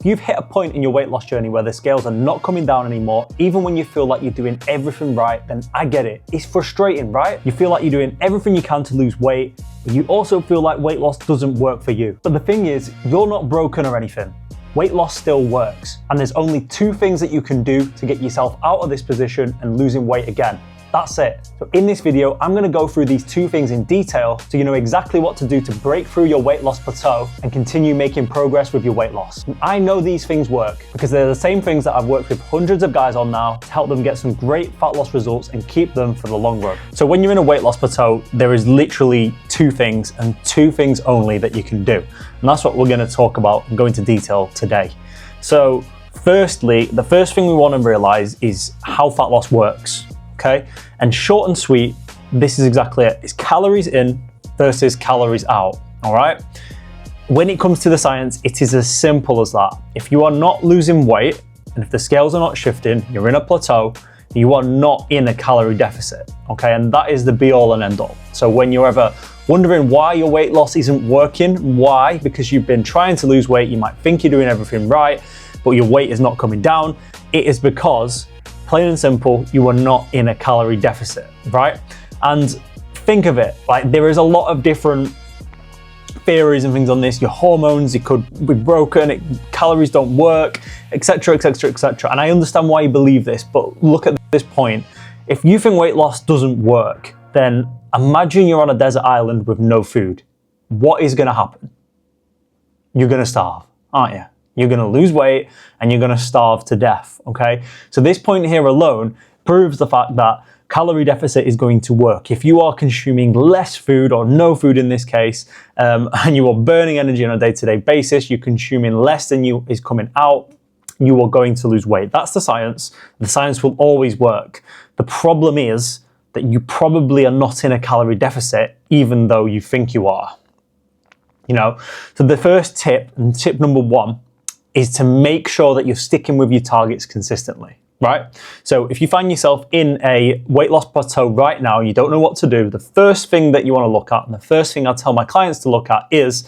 If you've hit a point in your weight loss journey where the scales are not coming down anymore, even when you feel like you're doing everything right, then I get it. It's frustrating, right? You feel like you're doing everything you can to lose weight, but you also feel like weight loss doesn't work for you. But the thing is, you're not broken or anything. Weight loss still works. And there's only 2 things that you can do to get yourself out of this position and losing weight again. That's it. So in this video, I'm gonna go through these 2 things in detail so you know exactly what to do to break through your weight loss plateau and continue making progress with your weight loss. And I know these things work because they're the same things that I've worked with hundreds of guys on now to help them get some great fat loss results and keep them for the long run. So when you're in a weight loss plateau, there is literally 2 things and 2 things only that you can do. And that's what we're gonna talk about and go into detail today. So firstly, the first thing we wanna realize is how fat loss works. Okay, and short and sweet, this is exactly it. It's calories in versus calories out, all right? When it comes to the science, it is as simple as that. If you are not losing weight, and if the scales are not shifting, you're in a plateau, you are not in a calorie deficit, okay? And that is the be all and end all. So when you're ever wondering why your weight loss isn't working, why? Because you've been trying to lose weight, you might think you're doing everything right, but your weight is not coming down. It is because plain and simple, you are not in a calorie deficit, right? And think of it, like there is a lot of different theories and things on this. Your hormones, it could be broken, calories don't work, etc., etc., etc. And I understand why you believe this, but look at this point. If you think weight loss doesn't work, then imagine you're on a desert island with no food. What is gonna happen? You're gonna starve, aren't you? You're gonna lose weight and you're gonna starve to death, okay? So this point here alone proves the fact that calorie deficit is going to work. If you are consuming less food or no food in this case, and you are burning energy on a day-to-day basis, you're consuming less than you is coming out, you are going to lose weight. That's the science. The science will always work. The problem is that you probably are not in a calorie deficit, even though you think you are. You know, so the first tip, and tip number 1, is to make sure that you're sticking with your targets consistently, right? So if you find yourself in a weight loss plateau right now and you don't know what to do, the first thing that you want to look at, and the first thing I tell my clients to look at is,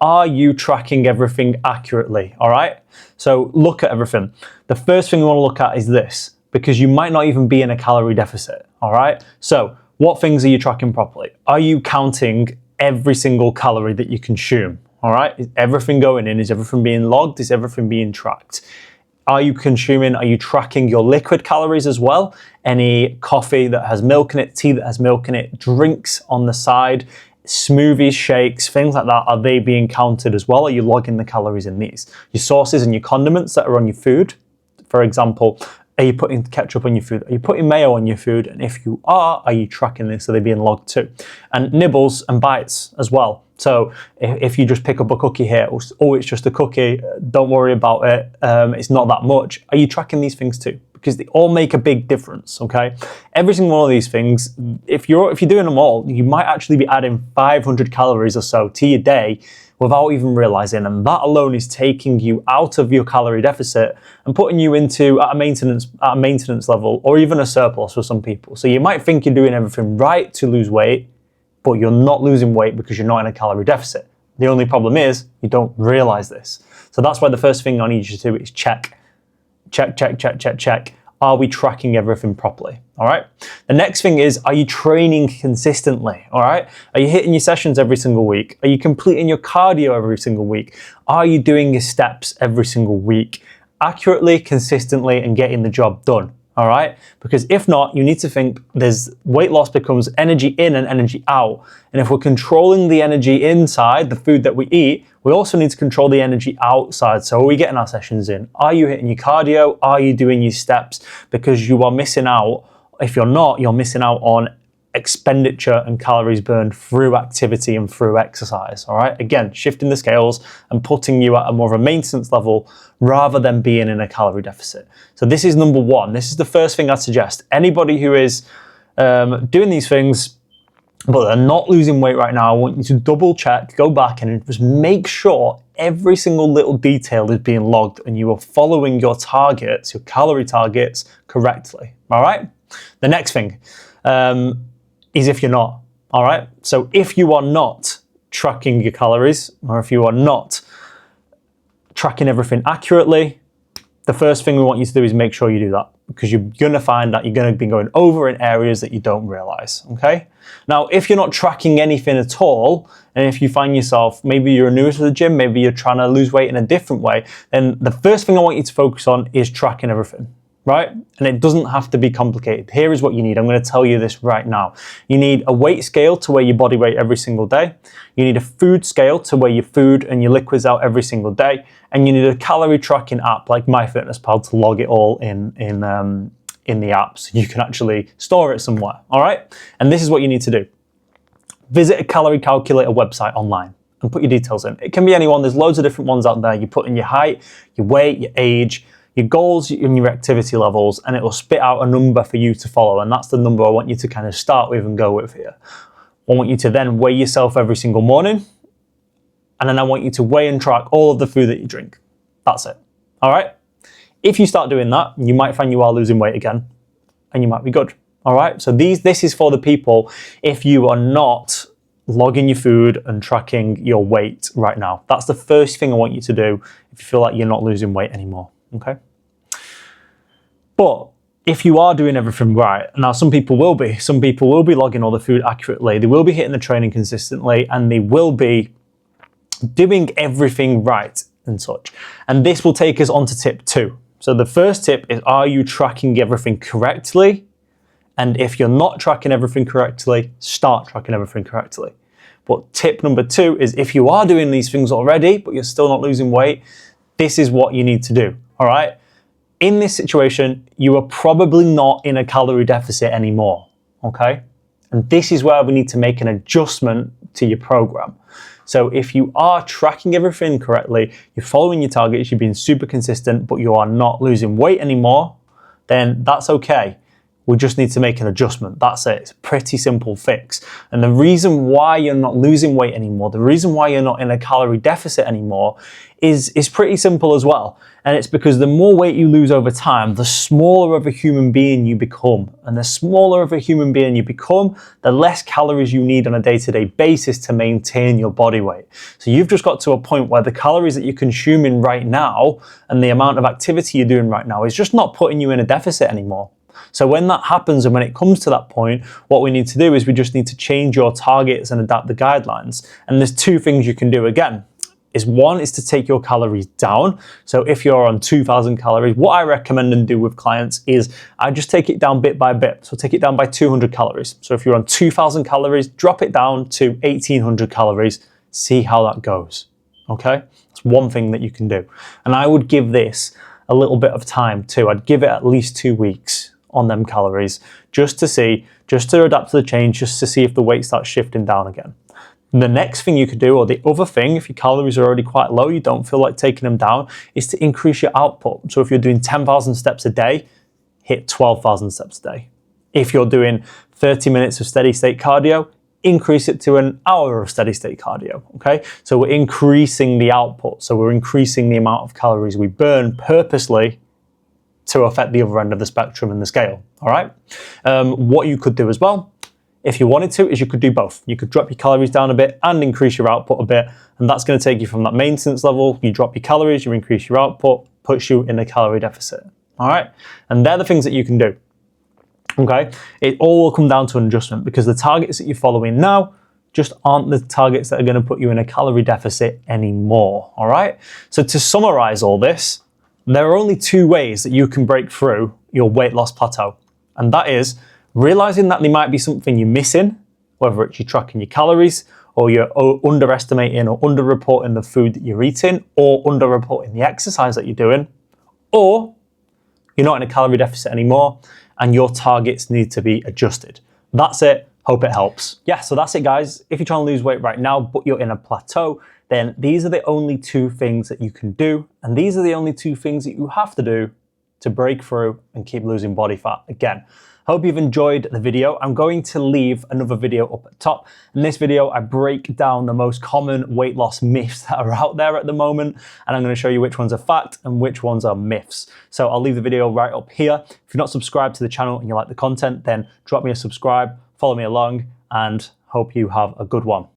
are you tracking everything accurately, all right? So look at everything. The first thing you want to look at is this, because you might not even be in a calorie deficit, all right? So what things are you tracking properly? Are you counting every single calorie that you consume? All right, is everything going in? Is everything being logged? Is everything being tracked? Are you tracking your liquid calories as well? Any coffee that has milk in it, tea that has milk in it, drinks on the side, smoothies, shakes, things like that, are they being counted as well? Are you logging the calories in these? Your sauces and your condiments that are on your food, for example, are you putting ketchup on your food? Are you putting mayo on your food? And if you are you tracking this? Are they being logged too? And nibbles and bites as well. So if you just pick up a cookie here, oh, it's just a cookie, don't worry about it, it's not that much. Are you tracking these things too? Because they all make a big difference, okay? Every single one of these things, if you're doing them all, you might actually be adding 500 calories or so to your day without even realizing, and that alone is taking you out of your calorie deficit and putting you into at a maintenance level, or even a surplus for some people. So you might think you're doing everything right to lose weight, but you're not losing weight because you're not in a calorie deficit. The only problem is you don't realize this. So that's why the first thing I need you to do is check. Are we tracking everything properly? All right. The next thing is, are you training consistently? All right. Are you hitting your sessions every single week? Are you completing your cardio every single week? Are you doing your steps every single week accurately, consistently, and getting the job done? All right, because if not, you need to think weight loss becomes energy in and energy out. And if we're controlling the energy inside, the food that we eat, we also need to control the energy outside. So are we getting our sessions in? Are you hitting your cardio? Are you doing your steps? Because you are missing out. If you're not, you're missing out on expenditure and calories burned through activity and through exercise. All right, again, shifting the scales and putting you at a more of a maintenance level rather than being in a calorie deficit. So this is number 1. This is the first thing I'd suggest. Anybody who is doing these things but they're not losing weight right now, I want you to double check, go back and just make sure every single little detail is being logged and you are following your targets, your calorie targets correctly. All right, the next thing is if you're not, all right? So if you are not tracking your calories, or if you are not tracking everything accurately, the first thing we want you to do is make sure you do that, because you're going to find that you're going to be going over in areas that you don't realize, okay? Now, if you're not tracking anything at all, and if you find yourself, maybe you're newer to the gym, maybe you're trying to lose weight in a different way, then the first thing I want you to focus on is tracking everything, right? And it doesn't have to be complicated. Here is what you need. I'm going to tell you this right now. You need a weight scale to weigh your body weight every single day. You need a food scale to weigh your food and your liquids out every single day. And you need a calorie tracking app like MyFitnessPal to log it all in the app, so you can actually store it somewhere, all right? And this is what you need to do. Visit a calorie calculator website online and put your details in. It can be anyone. There's loads of different ones out there. You put in your height, your weight, your age, your goals, and your activity levels, and it will spit out a number for you to follow. And that's the number I want you to kind of start with and go with here. I want you to then weigh yourself every single morning. And then I want you to weigh and track all of the food that you drink. That's it. All right? If you start doing that, you might find you are losing weight again, and you might be good. All right? So this is for the people if you are not logging your food and tracking your weight right now. That's the first thing I want you to do if you feel like you're not losing weight anymore. Okay? But if you are doing everything right, now some people will be logging all the food accurately, they will be hitting the training consistently, and they will be doing everything right and such. And this will take us on to tip 2. So the first tip is, are you tracking everything correctly? And if you're not tracking everything correctly, start tracking everything correctly. But tip number 2 is, if you are doing these things already, but you're still not losing weight, this is what you need to do, all right? In this situation, you are probably not in a calorie deficit anymore, okay? And this is where we need to make an adjustment to your program. So if you are tracking everything correctly, you're following your targets, you're being super consistent, but you are not losing weight anymore, then that's okay. We just need to make an adjustment. That's it. It's a pretty simple fix. And the reason why you're not losing weight anymore, the reason why you're not in a calorie deficit anymore is pretty simple as well. And it's because the more weight you lose over time, the smaller of a human being you become. And the smaller of a human being you become, the less calories you need on a day-to-day basis to maintain your body weight. So you've just got to a point where the calories that you're consuming right now and the amount of activity you're doing right now is just not putting you in a deficit anymore. So when that happens, and when it comes to that point, what we need to do is we just need to change your targets and adapt the guidelines. And there's 2 things you can do. Again, one is to take your calories down. So if you're on 2,000 calories, what I recommend and do with clients is I just take it down bit by bit. So take it down by 200 calories. So if you're on 2,000 calories, drop it down to 1,800 calories. See how that goes. Okay? That's one thing that you can do. And I would give this a little bit of time too. I'd give it at least 2 weeks on them calories, just to adapt to the change, just to see if the weight starts shifting down again. The next thing you could do, or the other thing, if your calories are already quite low, you don't feel like taking them down, is to increase your output. So if you're doing 10,000 steps a day, hit 12,000 steps a day. If you're doing 30 minutes of steady state cardio, increase it to an hour of steady state cardio, okay? So we're increasing the output. So we're increasing the amount of calories we burn purposely to affect the other end of the spectrum and the scale, all right? What you could do as well, if you wanted to, is you could do both. You could drop your calories down a bit and increase your output a bit, and that's gonna take you from that maintenance level. You drop your calories, you increase your output, puts you in a calorie deficit, all right? And they're the things that you can do, okay? It all will come down to an adjustment, because the targets that you're following now just aren't the targets that are gonna put you in a calorie deficit anymore, all right? So to summarize all this, there are only 2 ways that you can break through your weight loss plateau. And that is realizing that there might be something you're missing, whether it's you're tracking your calories, or you're underestimating or underreporting the food that you're eating, or underreporting the exercise that you're doing, or you're not in a calorie deficit anymore and your targets need to be adjusted. That's it. Hope it helps. Yeah, so that's it, guys. If you're trying to lose weight right now, but you're in a plateau, then these are the only 2 things that you can do. And these are the only 2 things that you have to do to break through and keep losing body fat again. Hope you've enjoyed the video. I'm going to leave another video up at top. In this video, I break down the most common weight loss myths that are out there at the moment. And I'm going to show you which ones are fact and which ones are myths. So I'll leave the video right up here. If you're not subscribed to the channel and you like the content, then drop me a subscribe, follow me along, and hope you have a good one.